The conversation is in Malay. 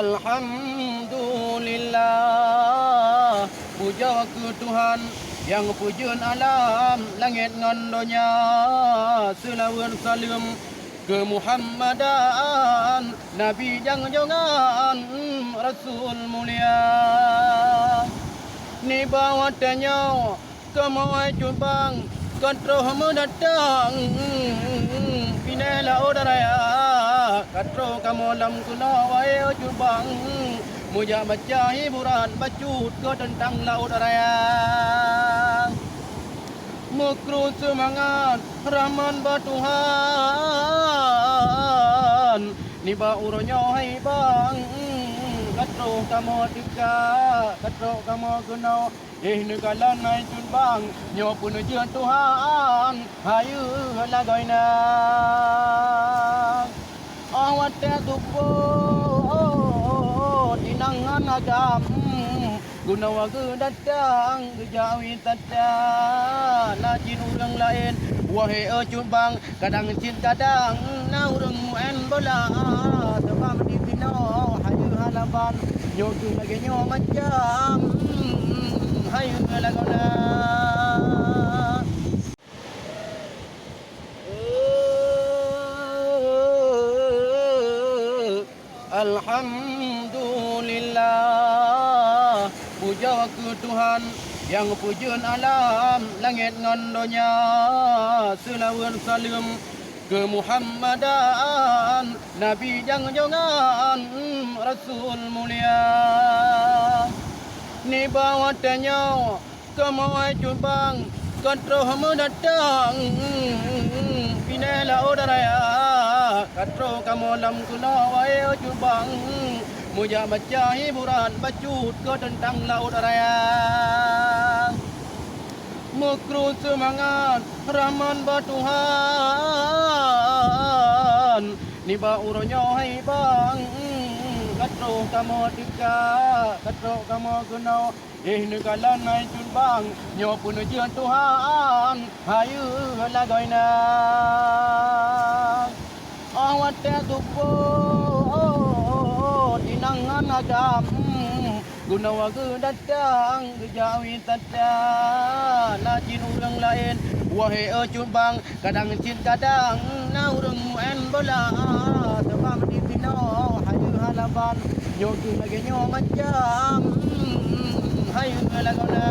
Alhamdulillah, puja ke Tuhan yang pujun alam langit ngan dunia, selawat salam ke Muhammadan, Nabi jangan Rasul mulia. Ni bawatnya kemau jumbang kontroh mendatang pinela odaya katro kamu lam kuna wae jumbang muja baca hiburan bacut ke tentang laut raya mukru semangat rahman batuhan ni ba uronyo hai bang katro kamu tika katro kamu kuna negala naik tunbang nyo pun ujian Tuhan hayu lagoina awat tupo tinangan agam guna wagu datang kejawi tata lajin urang lain wahai tunbang kadang cin kadang na urang muen bola sebab di tino hayu halaban nyo tu lagi nyo macam hayu lagona Alhamdulillah, puja ke Tuhan yang pujun alam langit ngan dunia, selawat salam ke Muhammadan, Nabi jangan Rasul mulia. Ni bawatnya kemau jumbang kontroh mendatang pinela odaya katro kamu lam kuna wae jumbang muja baca hiburan bacut ke tentang laut raya mukru semangat rahman batuhan ni ba uronyo hai bang katro kamu tika katro kamu guna negala naik tunbang nyo pun ujian Tuhan hayu lagoina awat tupo tinangan agam guna wagu datang kejawi tata lajin urang lain wahai tunbang kadang cin kadang na urang muen bola sebab di tino hayu halaban nyo tu lagi nyo macam hayu lagona